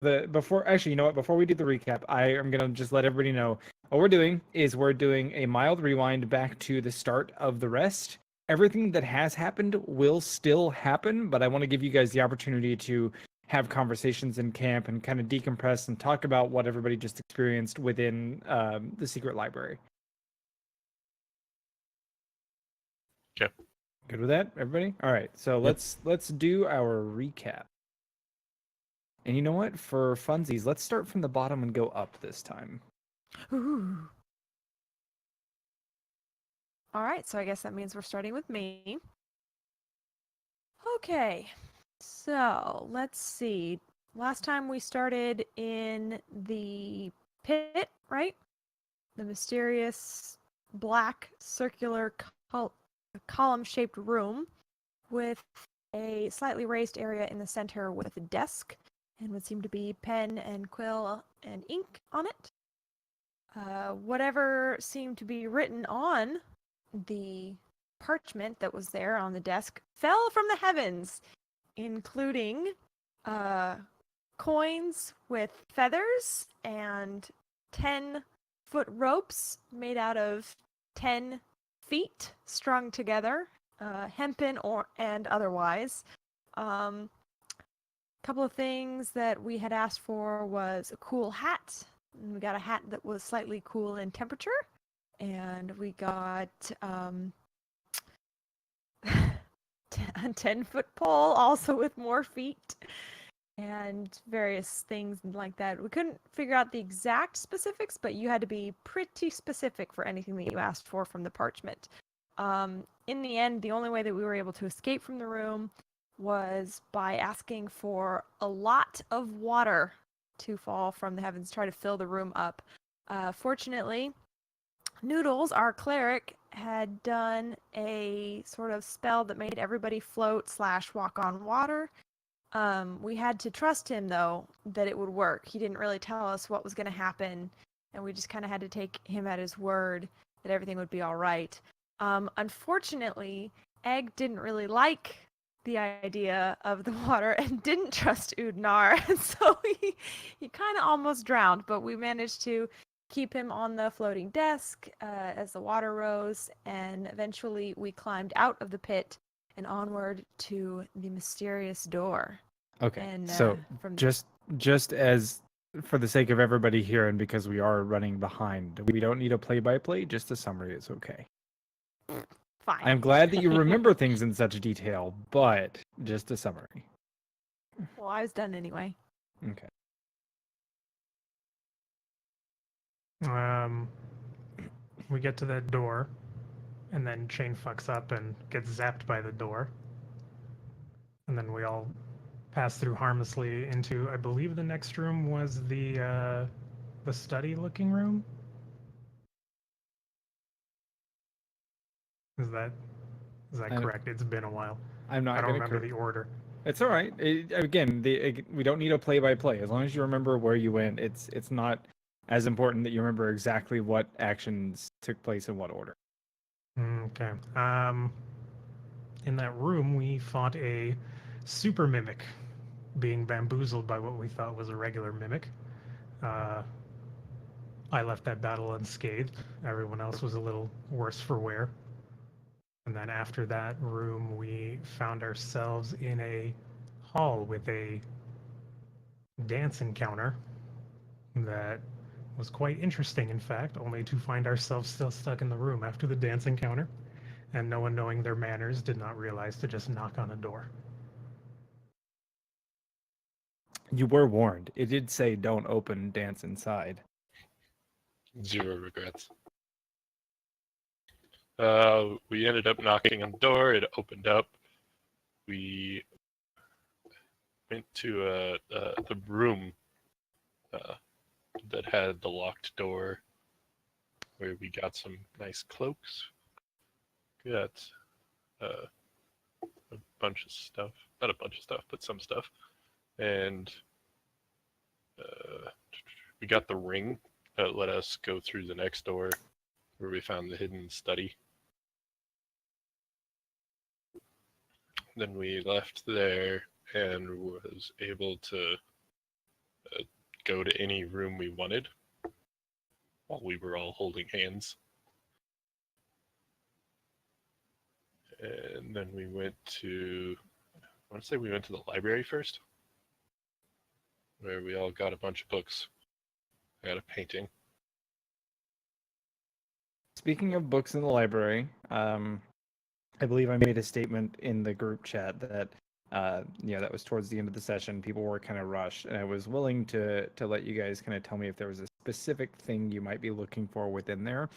before actually, you know what? Before we do the recap, I am gonna just let everybody know what we're doing is we're doing a mild rewind back to the start of the rest. Everything that has happened will still happen, but I want to give you guys the opportunity to have conversations in camp and kind of decompress and talk about what everybody just experienced within the secret library. Okay. Good with that, everybody? All right, so Yep. let's do our recap. And you know what? For funsies, let's start from the bottom and go up this time. Ooh. All right, so I guess that means we're starting with me. Okay, so let's see. Last time we started in the pit, right? The mysterious black circular column-shaped room with a slightly raised area in the center with a desk and what seemed to be pen and quill and ink on it. Whatever seemed to be written on the parchment that was there on the desk fell from the heavens, including coins with feathers and 10-foot ropes made out of 10 feet strung together, hempen and otherwise. Couple of things that we had asked for was a cool hat. We got a hat that was slightly cool in temperature, and we got a 10-foot pole also with more feet and various things like that. We couldn't figure out the exact specifics, but you had to be pretty specific for anything that you asked for from the parchment. In the end, the only way that we were able to escape from the room was by asking for a lot of water to fall from the heavens, try to fill the room up. Fortunately, Noodles, our cleric, had done a sort of spell that made everybody float / walk on water. We had to trust him, though, that it would work. He didn't really tell us what was going to happen, and we just kind of had to take him at his word that everything would be all right. Unfortunately, Egg didn't really like the idea of the water and didn't trust Udnar, and so he kind of almost drowned, but we managed to keep him on the floating desk as the water rose, and eventually we climbed out of the pit and onward to the mysterious door. Okay, And so from just as for the sake of everybody here and because we are running behind, we don't need a play-by-play, just a summary is okay. fine. I'm glad that you remember things in such detail, but just a summary. Well, I was done anyway. Okay. We get to that door, and then Chain fucks up and gets zapped by the door. And then we all pass through harmlessly into, I believe the next room was the study-looking room? Is that correct? It's been a while. I'm not I don't gonna remember the order. It's all right. Again, we don't need a play-by-play. As long as you remember where you went, it's not as important that you remember exactly what actions took place in what order. Okay. In that room, we fought a super mimic, being bamboozled by what we thought was a regular mimic. I left that battle unscathed. Everyone else was a little worse for wear. And then after that room, we found ourselves in a hall with a dance encounter that was quite interesting, in fact, only to find ourselves still stuck in the room after the dance encounter, and no one knowing their manners did not realize to just knock on a door. You were warned. It did say don't open dance inside. 0 regrets. We ended up knocking on the door. It opened up. We went to the room that had the locked door, where we got some nice cloaks. Got a bunch of stuff. Not a bunch of stuff, but some stuff. And we got the ring that let us go through the next door, where we found the hidden study. Then we left there and was able to go to any room we wanted while we were all holding hands. And then we went to, I want to say we went to the library first, where we all got a bunch of books. I got a painting. Speaking of books in the library, I believe I made a statement in the group chat that that was towards the end of the session. People were kind of rushed, and I was willing to let you guys kind of tell me if there was a specific thing you might be looking for within there.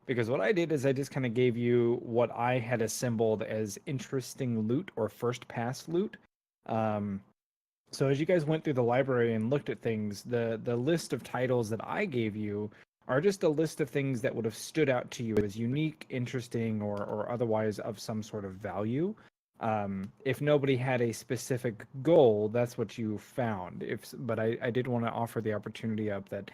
Because what I did is I just kind of gave you what I had assembled as interesting loot or first pass loot. So as you guys went through the library and looked at things, the list of titles that I gave you are just a list of things that would have stood out to you as unique, interesting, or otherwise of some sort of value. If nobody had a specific goal, that's what you found. But I did want to offer the opportunity up that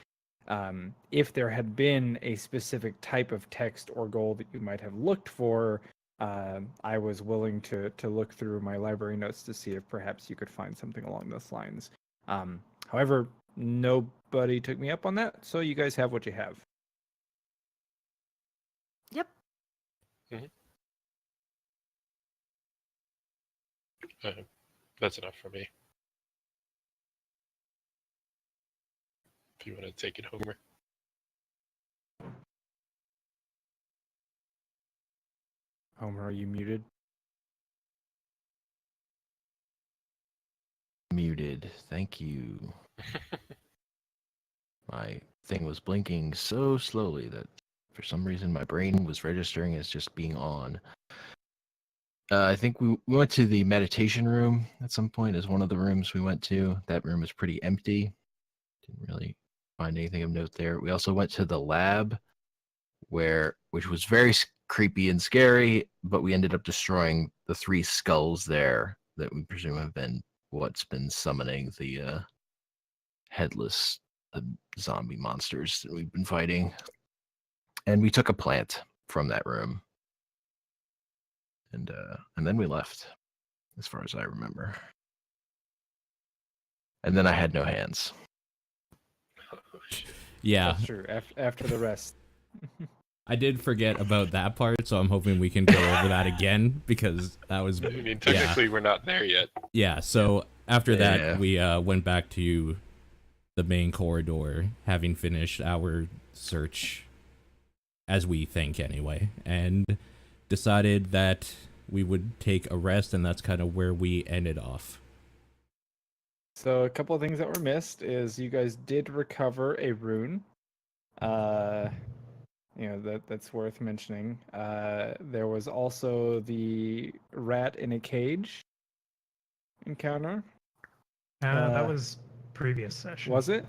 if there had been a specific type of text or goal that you might have looked for, I was willing to look through my library notes to see if perhaps you could find something along those lines. However, nobody took me up on that, so you guys have what you have. Yep. That's enough for me. If you want to take it, Homer. Homer, are you muted? Muted. Thank you. My thing was blinking so slowly that for some reason my brain was registering as just being on. I think we went to the meditation room at some point as one of the rooms we went to. That room was pretty empty. Didn't really find anything of note there. We also went to the lab, which was very creepy and scary, but we ended up destroying the 3 skulls there that we presume have been what's been summoning the headless zombie monsters that we've been fighting. And we took a plant from that room. And then we left, as far as I remember. And then I had no hands. Oh, shit. Yeah, That's true. After the rest. I did forget about that part, so I'm hoping we can go over that again because that was I mean, technically, we're not there yet. yeah. So after that, Yeah. we went back to the main corridor, having finished our search, as we think anyway, and decided that we would take a rest, and that's kind of where we ended off. So a couple of things that were missed is you guys did recover a rune. That's worth mentioning. There was also the rat in a cage encounter. That was previous session. Was it?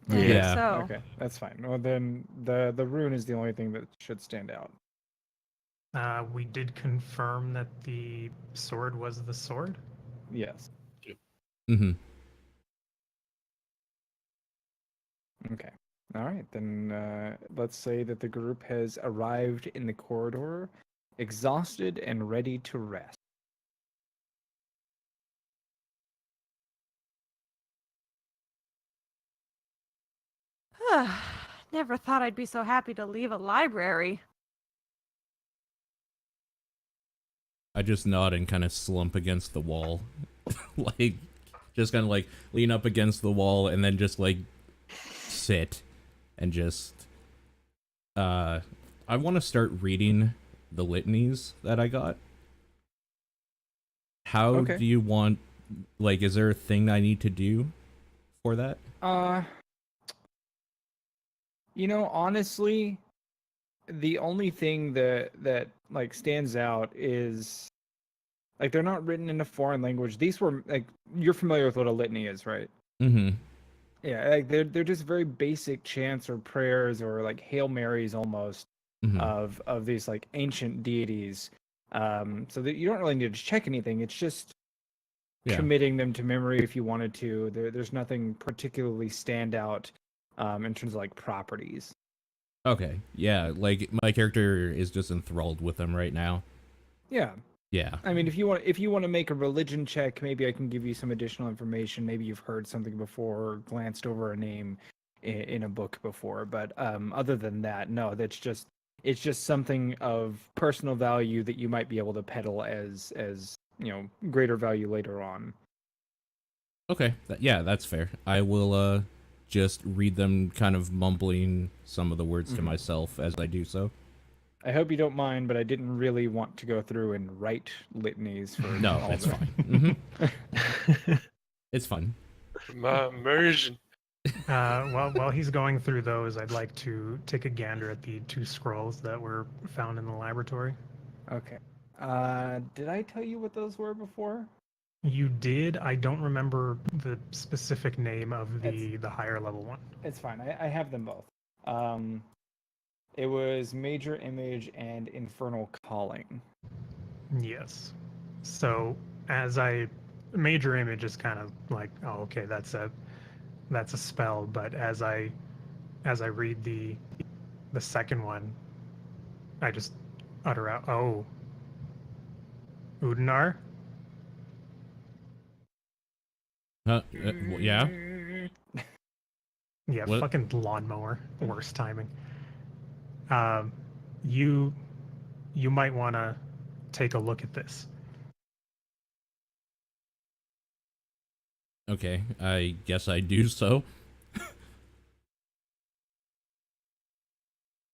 I think Yeah. So. Okay, that's fine. Well, then the rune is the only thing that should stand out. We did confirm that the sword was the sword. Yes. Mm-hmm. Okay. All right, then let's say that the group has arrived in the corridor, exhausted and ready to rest. Never thought I'd be so happy to leave a library. I just nod and kind of slump against the wall, like just kind of like lean up against the wall and then just like sit and just I want to start reading the litanies that I got. How Okay. do you want, like, is there a thing I need to do for that? Honestly, the only thing that like stands out is like they're not written in a foreign language. These were like you're familiar with what a litany is, right? Mm-hmm. Yeah, like they're just very basic chants or prayers or like Hail Marys almost Mm-hmm. of these like ancient deities. So that you don't really need to check anything. It's just Yeah. committing them to memory if you wanted to. There's nothing particularly stand out in terms of like properties. Okay. Yeah, like my character is just enthralled with them right now. Yeah. Yeah. I mean, if you want to make a religion check, maybe I can give you some additional information. Maybe you've heard something before, or glanced over a name in a book before. But other than that, no. It's just something of personal value that you might be able to peddle as greater value later on. Okay. Yeah, that's fair. I will just read them, kind of mumbling some of the words to myself as I do so. I hope you don't mind, but I didn't really want to go through and write litanies for No, all that's the- fine. It's fun. My immersion. While he's going through those, I'd like to take a gander at the 2 scrolls that were found in the laboratory. Okay. Did I tell you what those were before? You did. I don't remember the specific name of the higher level one. It's fine. I have them both. It was Major Image and Infernal Calling. Yes. So major image is kind of like, oh, okay, that's a spell. But as I read the second one, I just utter out, oh, Udinar. Yeah. Yeah, What? fucking lawnmower. Worst timing. You might want to take a look at this. Okay, I guess I do so.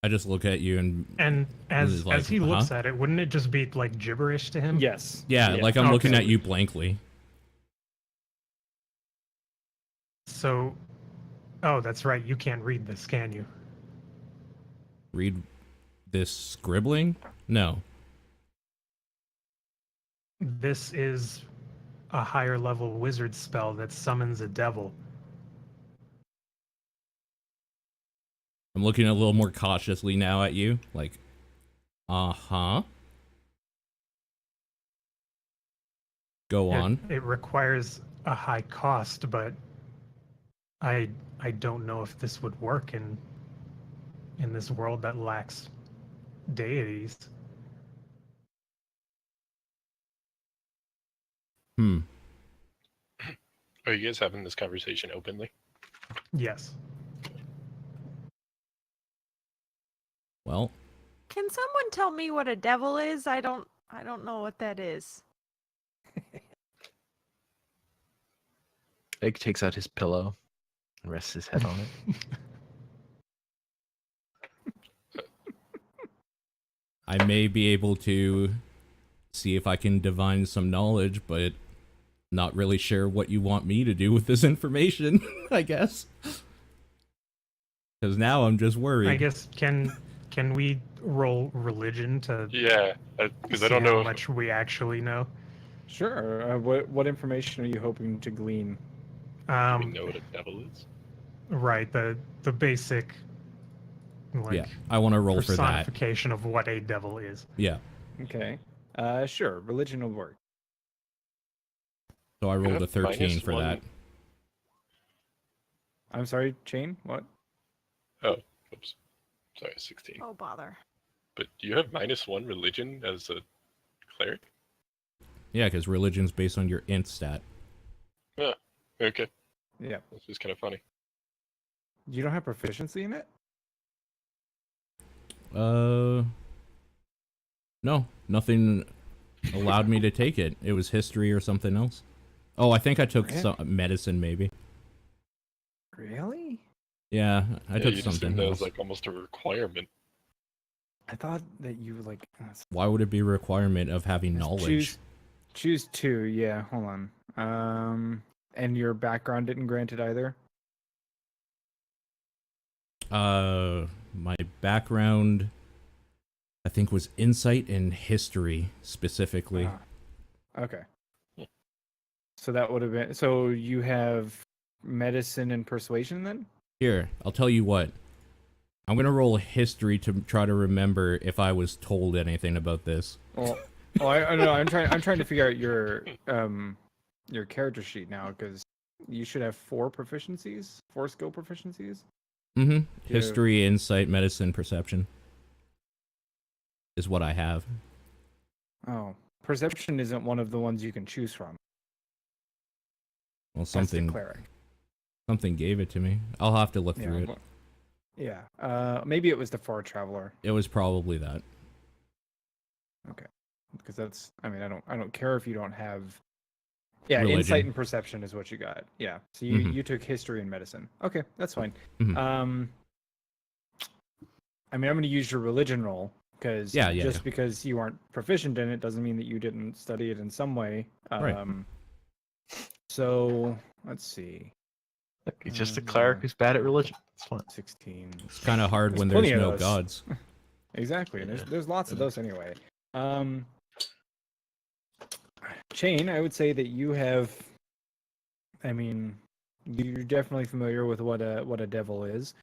I just look at you And as like, he looks at it, wouldn't it just be like gibberish to him? Yes. yeah, like I'm looking Okay. at you blankly. So, oh, that's right. You can't read this, can you? Read this scribbling? No. This is a higher level wizard spell that summons a devil. I'm looking a little more cautiously now at you, like, uh-huh. Go on. It requires a high cost, but I don't know if this would work in this world that lacks deities. Are you guys having this conversation openly? Yes. Well, Can someone tell me what a devil is? I don't know what that is. Egg takes out his pillow and rests his head on it. I may be able to see if I can divine some knowledge, but not really sure what you want me to do with this information, I guess. Because now I'm just worried. I guess can we roll religion to Yeah, because I see don't how know. much we actually know? Sure. What information are you hoping to glean? Do we know what a devil is? Right, the basic like yeah, I want to roll for that. personification of what a devil is. Yeah. Okay. Sure. Religion will work. So I rolled have a 13 minus for one. that. I'm sorry, Chain. What? Oh, oops. Sorry, 16. Oh bother. But do you have -1 religion as a cleric? Yeah, because religion's based on your int stat. Okay, Yeah. this is kind of funny. You don't have proficiency in it? No, nothing allowed me to take it. It was history or something else. Oh, I think I took Really? some medicine, maybe. Really? Yeah, I Yeah, took you just something assumed that else. was like almost a requirement. I thought that you were like. Why would it be a requirement of having knowledge? Choose 2. Yeah. Hold on. And your background didn't grant it either. My background, I think, was insight and history specifically. Okay. Yeah. So that would have been. So you have medicine and persuasion then? Here, I'll tell you what. I'm gonna roll history to try to remember if I was told anything about this. Well, I know. I'm trying to figure out your character sheet now because you should have 4 proficiencies, 4 skill proficiencies. Mm-hmm. Yeah. History, insight, medicine, perception is what I have. Oh, perception isn't one of the ones you can choose from. Well, That's the something cleric. gave it to me. I'll have to look Yeah, through it. well, yeah. Maybe it was the far traveler. It was probably that. Because that's. I mean, I don't care if you don't have. Yeah, Religion. insight and perception is what you got. Yeah. So you Mhm. you took history and medicine. Okay, that's fine. Mhm. I mean, I'm going to use your religion roll because Yeah, because you aren't proficient in it doesn't mean that you didn't study it in some way. Right. So let's see. Look, he's just a cleric who's bad at religion. It's fun. 16. It's kind of hard There's when plenty there's of no those. gods. Exactly. Yeah. There's lots of those anyway. Chain, I would say that you have. I mean, you're definitely familiar with what a devil is.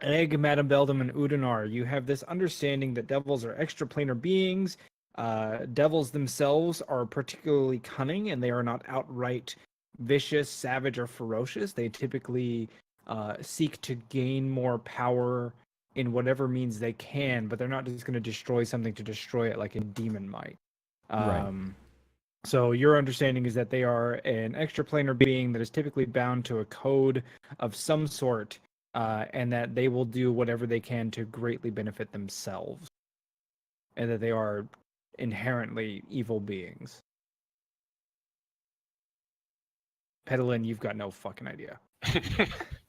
Egg, Madame Beldam, and Udinar, you have this understanding that devils are extraplanar beings. Devils themselves are particularly cunning, and they are not outright vicious, savage, or ferocious. They typically seek to gain more power in whatever means they can, but they're not just going to destroy something to destroy it like a demon might. Right. So your understanding is that they are an extraplanar being that is typically bound to a code of some sort, and that they will do whatever they can to greatly benefit themselves, and that they are inherently evil beings. Pedalin, you've got no fucking idea.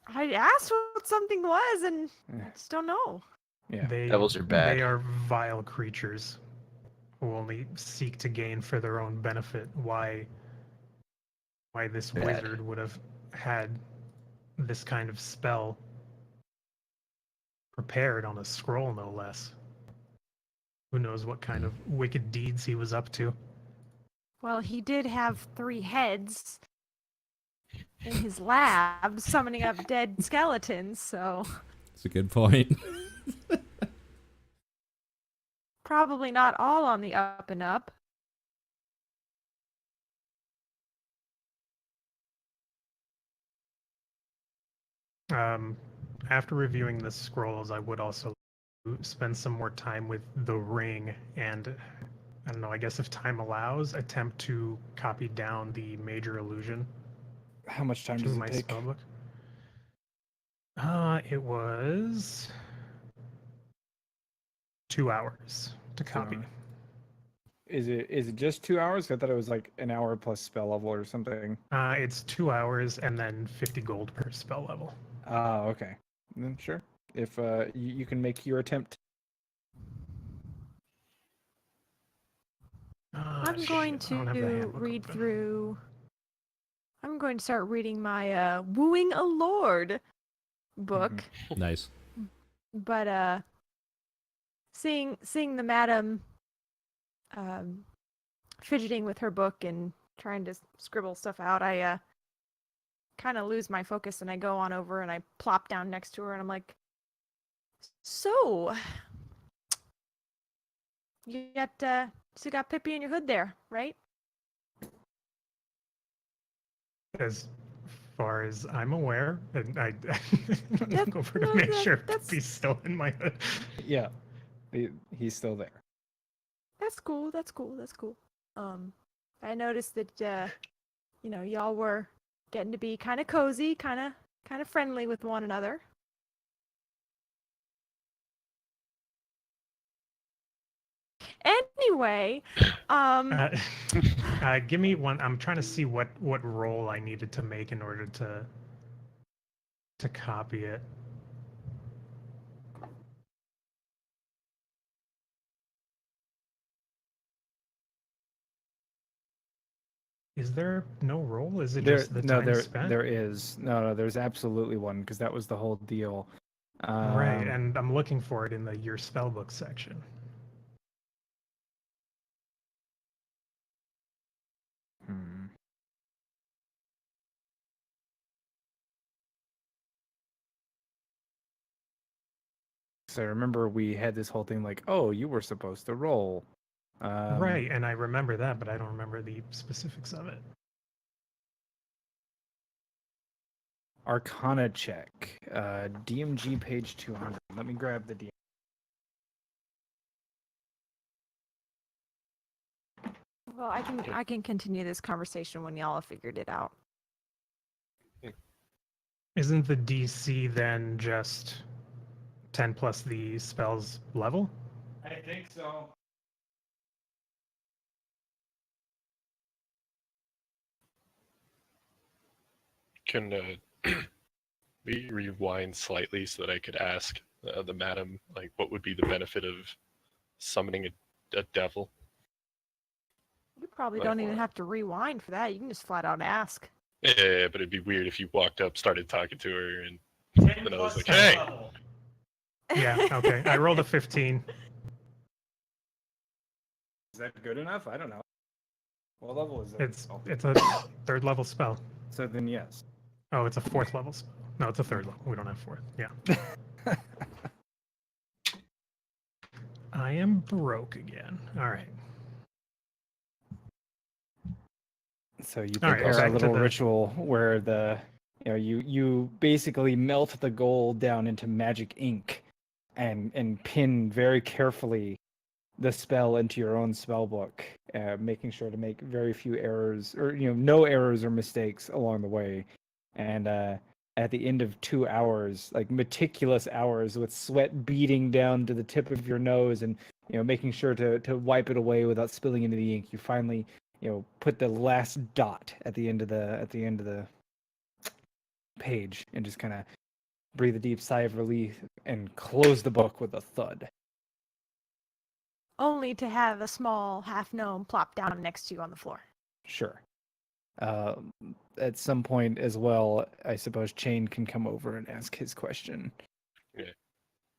I asked what something was, and I Yeah. just don't know. Yeah. Devils are bad. They are vile creatures who only seek to gain for their own benefit. Why this Bad. wizard would have had this kind of spell prepared on a scroll, no less. Who knows what kind of wicked deeds he was up to. Well, he did have 3 heads in his lab, summoning up dead skeletons, so It's a good point. probably not all on the up and up. After reviewing the scrolls, I would also spend some more time with the ring and, I don't know, I guess if time allows, attempt to copy down the major illusion How much time to does my it take? spellbook. It was 2 hours to 2 copy. hours. Is it just 2 hours? I thought it was like an hour plus spell level or something. It's 2 hours and then 50 gold per spell level. Okay. Then sure. If you can make your attempt. I'm going shit, I don't have the to handbook read open. through. I'm going to start reading my Wooing a Lord book, Nice. but seeing the madam fidgeting with her book and trying to scribble stuff out, I kind of lose my focus and I go on over and I plop down next to her and I'm like, so you still got Pippi in your hood there, right? As far as I'm aware, and I That- look over to no, make that- sure that's- he's still in my hood. Yeah. He's still there. That's cool. That's cool. That's cool. I noticed that y'all were getting to be kind of cozy, kind of friendly with one another. Anyway, Give me one. I'm trying to see what roll I needed to make in order to copy it. Is there no roll? Is it just the time spent? there is. No, there's absolutely one because that was the whole deal. Right, and I'm looking for it in the your spellbook section. Hmm. So I remember we had this whole thing like, oh, you were supposed to roll. Right, and I remember that, but I don't remember the specifics of it. Arcana check. DMG page 200. Let me grab the DM. Well, I can continue this conversation when y'all have figured it out. Isn't the DC then just 10 plus the spell's level? I think so. Can we rewind slightly so that I could ask the madam, like, what would be the benefit of summoning a devil? You probably Right. don't even have to rewind for that. You can just flat out ask. Yeah, but it'd be weird if you walked up, started talking to her, and then I was like, "Hey!" Yeah, okay. I rolled a 15. Is that good enough? I don't know. What level is it? It's a third level spell. So then yes. Oh, it's a fourth level spell. No, it's a third level. We don't have fourth. Yeah. I am broke again. All right. So you All right, prepare back a to little the- ritual where you basically melt the gold down into magic ink and pin very carefully the spell into your own spell book, making sure to make very few errors or no errors or mistakes along the way. And at the end of 2 hours, like meticulous hours with sweat beading down to the tip of your nose and making sure to wipe it away without spilling into the ink, you finally put the last dot at the end of the page and just kind of breathe a deep sigh of relief and close the book with a thud. Only to have a small half gnome plop down next to you on the floor. Sure. At some point as well, I suppose Chain can come over and ask his question. Yeah.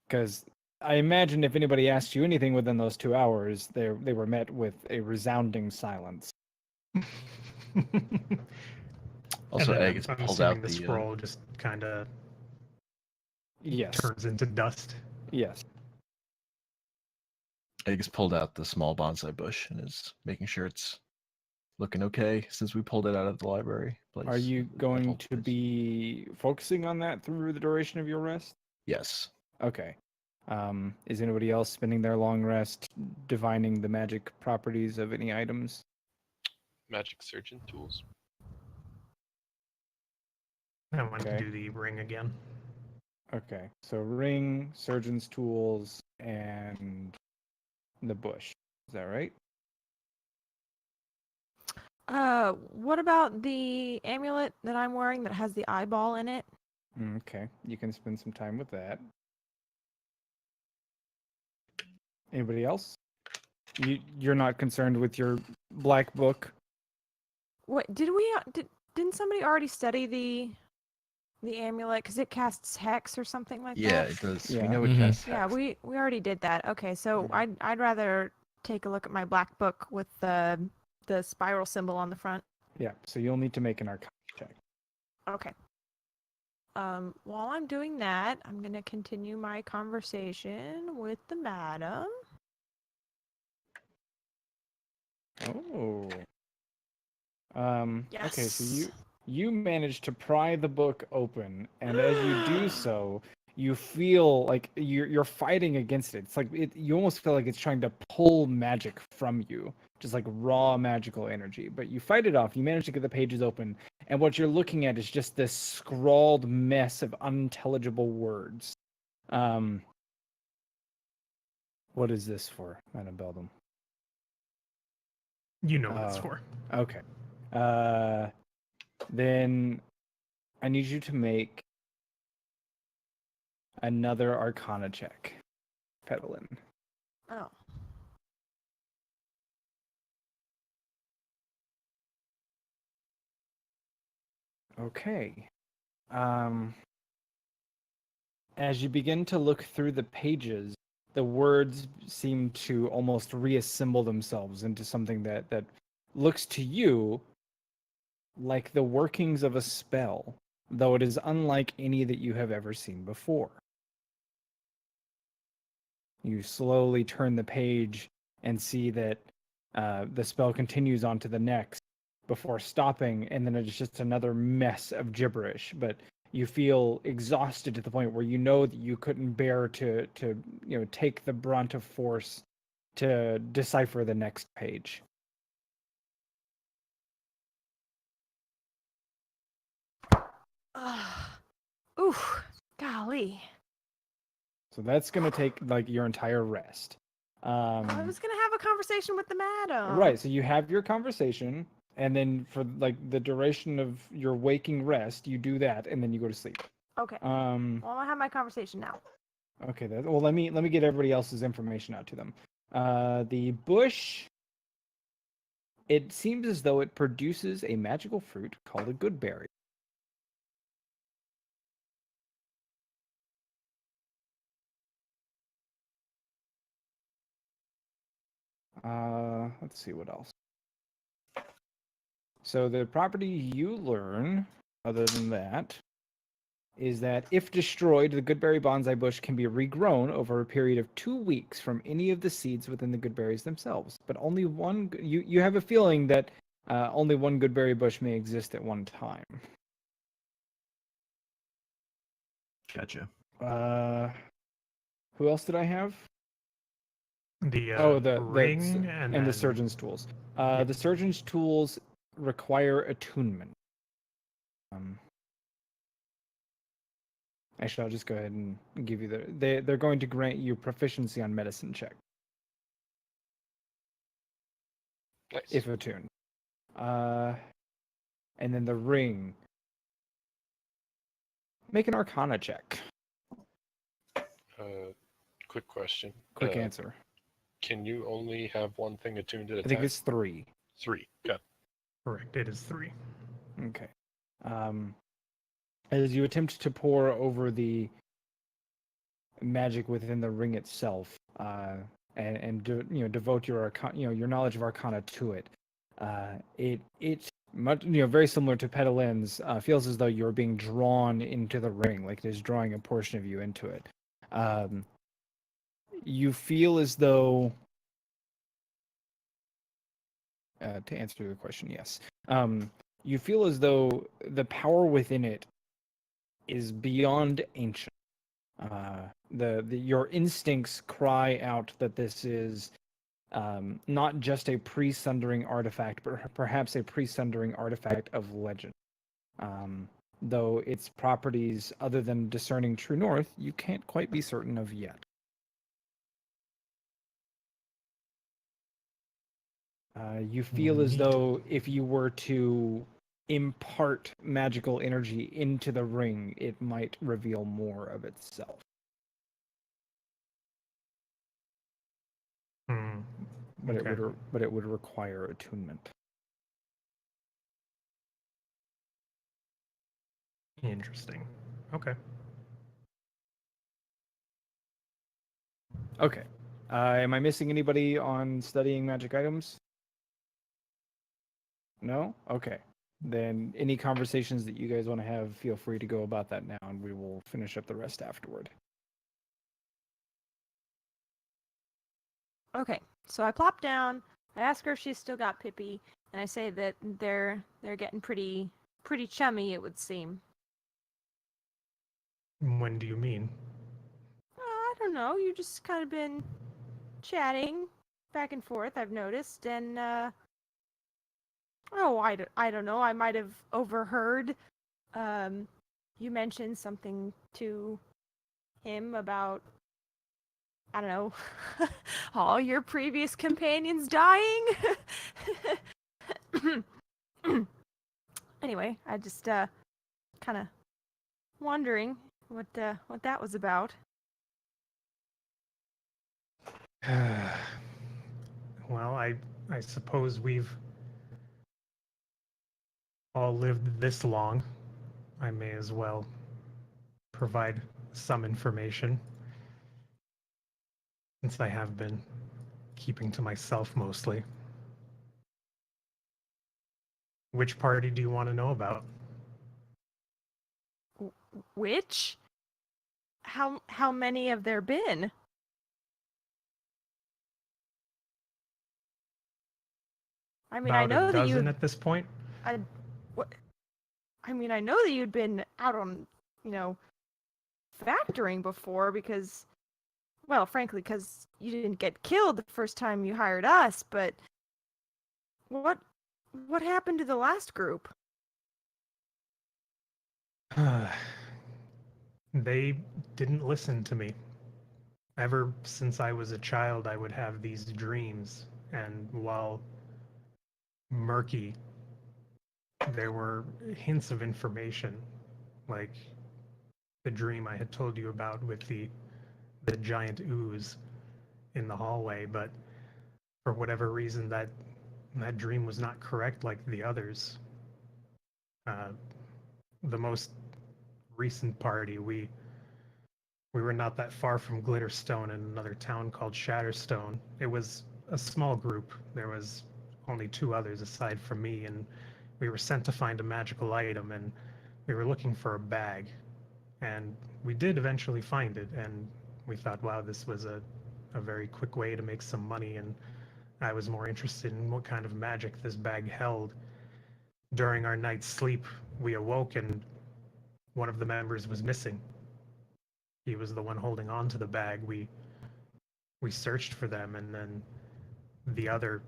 Because I imagine if anybody asked you anything within those 2 hours, they were met with a resounding silence. Also, and then Egg I'm pulled assuming out the scroll just kind of Yes. turns into dust. Yes. Egg's pulled out the small bonsai bush and is making sure it's looking okay since we pulled it out of the library place. Are you going Level to place. be focusing on that through the duration of your rest? Yes. Okay. Is anybody else spending their long rest divining the magic properties of any items? Magic surgeon tools. I want to Okay. do the ring again. Okay. So ring, surgeon's tools, and the bush. Is that right? What about the amulet that I'm wearing that has the eyeball in it? Okay. You can spend some time with that. Anybody else? You're not concerned with your black book? What didn't somebody already study the amulet because it casts hex or something like Yeah, that? it does. Yeah. We know it Mhm. casts Yeah, hex. we already did that. Okay, so Mhm. I'd rather take a look at my black book with the spiral symbol on the front. Yeah. So you'll need to make an arcana check. Okay. While I'm doing that, I'm gonna continue my conversation with the madam. Oh. Okay, so Yes. you manage to pry the book open, and as you do so, you feel like you're fighting against it. It's like you almost feel like it's trying to pull magic from you, just like raw magical energy. But you fight it off. You manage to get the pages open, and what you're looking at is just this scrawled mess of unintelligible words. What is this for, Madam Beldam? You know what it's Oh. for. Okay. Then I need you to make another Arcana check, Petalin. Oh. Okay. As you begin to look through the pages, the words seem to almost reassemble themselves into something that looks to you like the workings of a spell, though it is unlike any that you have ever seen before. You slowly turn the page and see that the spell continues on to the next before stopping, and then it's just another mess of gibberish. But you feel exhausted to the point where you know that you couldn't bear to take the brunt of force to decipher the next page. Ooh, golly. So that's gonna take like your entire rest. I was gonna have a conversation with the madam. Right. So you have your conversation, and then for like the duration of your waking rest, you do that, and then you go to sleep. Okay. Um. Well, I'll have my conversation now. Okay. Well, let me get everybody else's information out to them. The bush. It seems as though it produces a magical fruit called a goodberry. Let's see what else. So the property you learn, other than that, is that if destroyed, the goodberry bonsai bush can be regrown over a period of 2 weeks from any of the seeds within the goodberries themselves. But only one. You have a feeling that only one goodberry bush may exist at one time. Gotcha. Who else did I have? The ring and then... the surgeon's tools. Yeah. The surgeon's tools require attunement. Actually, I'll just go ahead and give you they're going to grant you proficiency on medicine check Nice. if attuned. And then the ring. Make an Arcana check. Quick question. Quick answer. Can you only have one thing attuned at a I think time? it's 3. 3. Got it. Correct, it is 3. Okay. As you attempt to pour over the magic within the ring itself, and devote your your knowledge of Arcana to it, it's much very similar to Petalins. Feels as though you're being drawn into the ring, like it is drawing a portion of you into it. You feel as though, to answer your question, yes. You feel as though the power within it is beyond ancient. Your instincts cry out that this is not just a pre-sundering artifact, but perhaps a pre-sundering artifact of legend. Though its properties, other than discerning true north, you can't quite be certain of yet. You feel as Neat. though if you were to impart magical energy into the ring, it might reveal more of itself. But Okay. it would require attunement. Interesting. Okay. Okay. Am I missing anybody on studying magic items? No? Okay. Then any conversations that you guys want to have, feel free to go about that now, and we will finish up the rest afterward. Okay, so I plop down. I ask her if she's still got Pippi, and I say that they're getting pretty chummy, it would seem. When do you mean? I don't know. You just kind of been chatting back and forth, I've noticed, and I don't know. I might have overheard. You mentioned something to him about, I don't know, all your previous companions dying. Anyway, I just kind of wondering what that was about. Well, I suppose we've all lived this long. I may as well provide some information, since I have been keeping to myself mostly. Which party do you want to know about? Which? How many have there been? I mean, About I know a that dozen you. at this point. I mean, I know that you'd been out on, factoring before because, well, frankly, because you didn't get killed the first time you hired us. But what happened to the last group? They didn't listen to me. Ever since I was a child, I would have these dreams, and while murky, there were hints of information, like the dream I had told you about with the giant ooze in the hallway, but for whatever reason that dream was not correct like the others. The most recent party, we were not that far from Glitterstone in another town called Shatterstone. It was a small group. There was only 2 others aside from me, and we were sent to find a magical item, and we were looking for a bag. And we did eventually find it, and we thought, wow, this was a very quick way to make some money, and I was more interested in what kind of magic this bag held. During our night's sleep, we awoke, and one of the members was missing. He was the one holding on to the bag. We searched for them, and then the other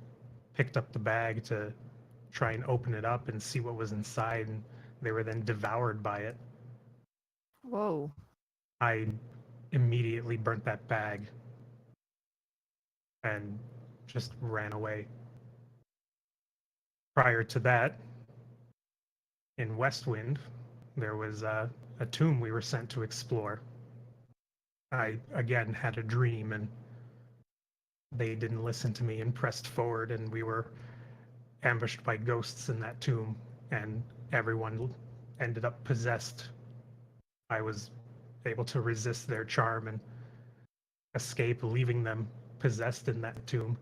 picked up the bag to try and open it up and see what was inside, and they were then devoured by it. Whoa. I immediately burnt that bag and just ran away. Prior to that, in Westwind, there was a tomb we were sent to explore. I, again, had a dream, and they didn't listen to me and pressed forward, and we were ambushed by ghosts in that tomb, and everyone ended up possessed. I was able to resist their charm and escape, leaving them possessed in that tomb.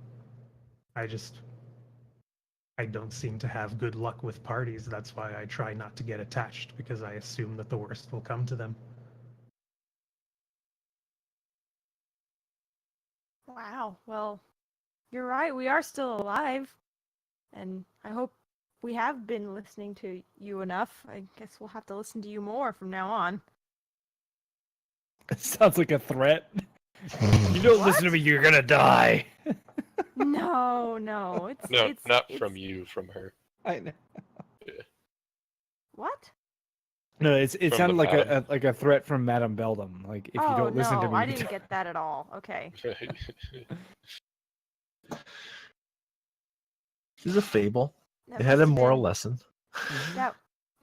I don't seem to have good luck with parties. That's why I try not to get attached, because I assume that the worst will come to them. Wow. Well, you're right. We are still alive. And I hope we have been listening to you enough. I guess we'll have to listen to you more from now on. It sounds like a threat. You don't listen to What? me, you're gonna die. No, No, not it's... from you, from her. I know. What? No, it From sounded the like madam. a threat from Madame Beldam. Like, if you don't listen to me, I you didn't get that at all. Okay. This is a fable. That It had must a have moral been- lesson. That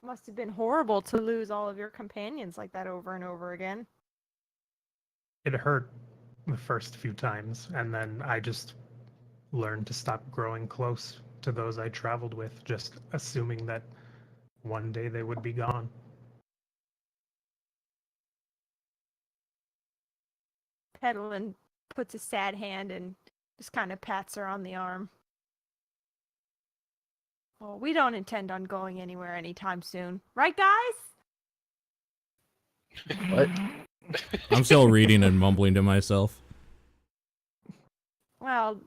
must have been horrible to lose all of your companions like that over and over again. It hurt the first few times, and then I just learned to stop growing close to those I traveled with, just assuming that one day they would be gone. Pedalin puts a sad hand and just kind of pats her on the arm. Well, we don't intend on going anywhere anytime soon. Right, guys? What? I'm still reading and mumbling to myself. Well,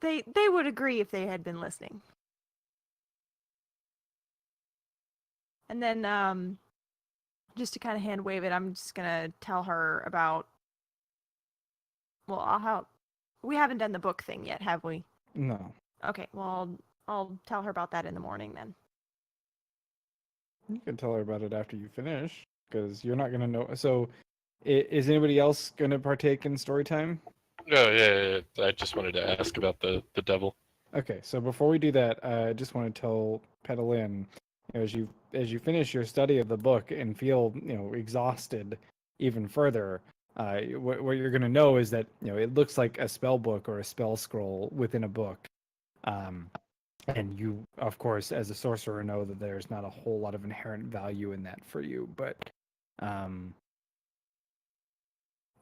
they would agree if they had been listening. And then, just to kind of hand wave it, I'm just gonna tell her about. Well, we haven't done the book thing yet, have we? No. Okay. Well, I'll tell her about that in the morning then. You can tell her about it after you finish, because you're not gonna know. So, is anybody else gonna partake in story time? Oh, yeah. I just wanted to ask about the devil. Okay, so before we do that, I just want to tell Pedalin, as you finish your study of the book and feel exhausted even further, what you're gonna know is that it looks like a spell book or a spell scroll within a book, and you, of course, as a sorcerer, know that there's not a whole lot of inherent value in that for you, but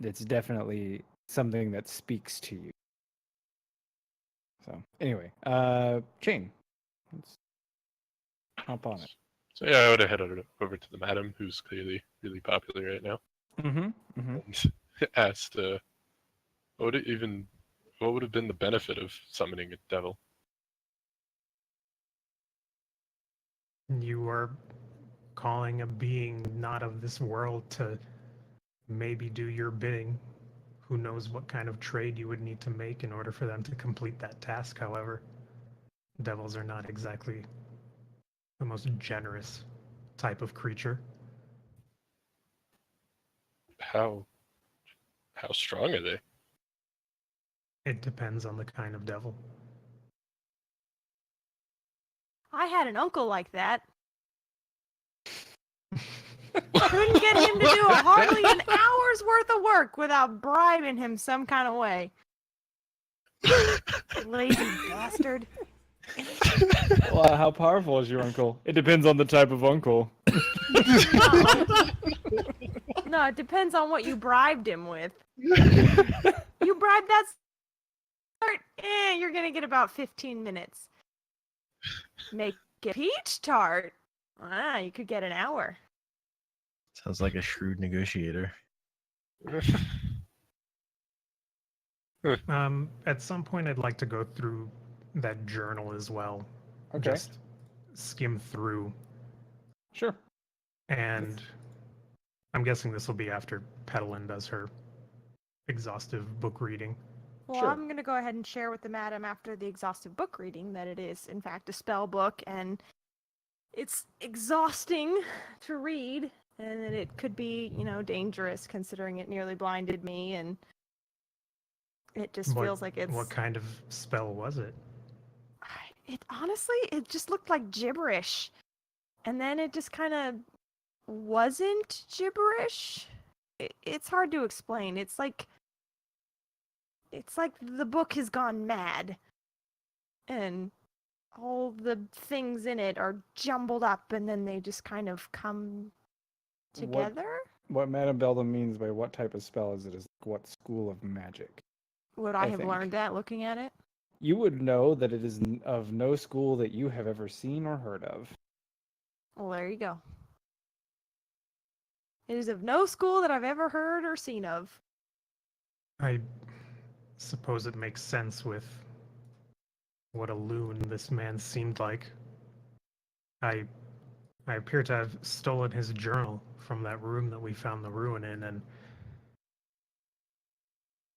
it's definitely something that speaks to you. So anyway, Jane, let's hop on it. So yeah, I would have headed over to the madam, who's clearly really popular right now, and asked, what would have been the benefit of summoning a devil? You were calling a being not of this world to maybe do your bidding. Who knows what kind of trade you would need to make in order for them to complete that task, however. Devils are not exactly the most generous type of creature. How strong are they? It depends on the kind of devil. I had an uncle like that. Couldn't get him to do hardly an hour's worth of work without bribing him some kind of way. Lazy bastard. Well, how powerful is your uncle? It depends on the type of uncle. No, it depends on what you bribed him with. You bribe that start, you're gonna get about 15 minutes. Make a peach tart, you could get an hour. Sounds like a shrewd negotiator. At some point, I'd like to go through that journal as well. Okay. Just skim through. Sure. And I'm guessing this will be after Petalin does her exhaustive book reading. Well, Sure. I'm gonna go ahead and share with the madam after the exhaustive book reading that it is, in fact, a spell book, and it's exhausting to read, and that it could be, dangerous considering it nearly blinded me, and it just feels like it's. What kind of spell was it? It honestly, it just looked like gibberish, and then it just kind of wasn't gibberish. It's hard to explain. It's like the book has gone mad, and all the things in it are jumbled up, and then they just kind of come together. What Madame Belda means by what type of spell is it is what school of magic. Would I have think. learned that looking at it? You would know that it is of no school that you have ever seen or heard of. Well, there you go. It is of no school that I've ever heard or seen of. I suppose it makes sense with what a loon this man seemed like. I appear to have stolen his journal from that room that we found the ruin in, and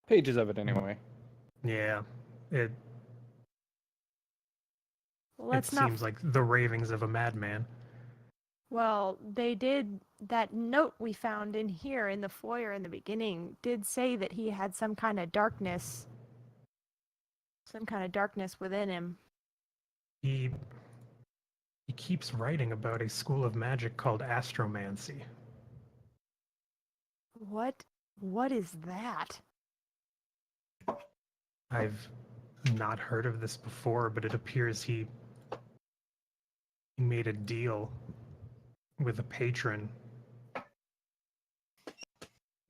Pages of it, anyway. yeah, it Well, let's not. seems like the ravings of a madman. Well, they did. That note we found in here in the foyer in the beginning did say that he had some kind of darkness within him. He keeps writing about a school of magic called astromancy. What is that? I've not heard of this before, but it appears he made a deal with a patron.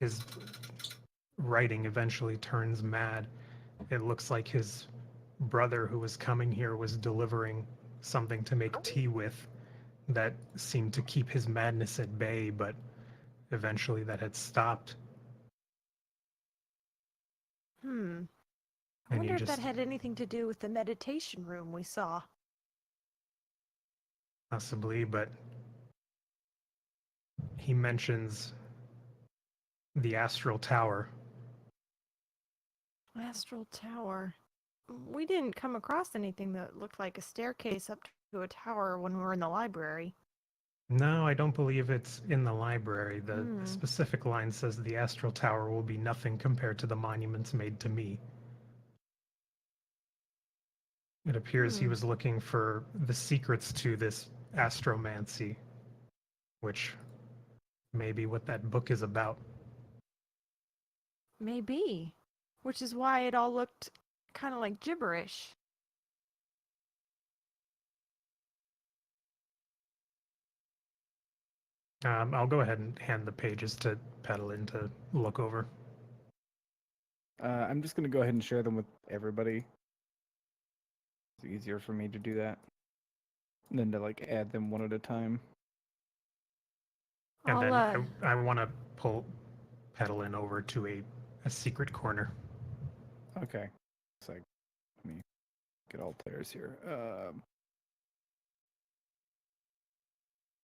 His writing eventually turns mad. It looks like his brother who was coming here was delivering something to make tea with that seemed to keep his madness at bay, but eventually that had stopped. I And wonder he if that just had anything to do with the meditation room we saw. possibly, but he mentions the astral tower. Astral Tower. We didn't come across anything that looked like a staircase up to a tower when we were in the library. No, I don't believe it's in the library. The specific line says the astral tower will be nothing compared to the monuments made to me. It appears he was looking for the secrets to this astromancy, which may be what that book is about. Maybe. Which is why it all looked kind of like gibberish. I'll go ahead and hand the pages to Petalin to look over. I'm just going to go ahead and share them with everybody. It's easier for me to do that than to add them one at a time. And I'll, then I want to pull Petalin over to a secret corner. Okay. It's let me get all players here.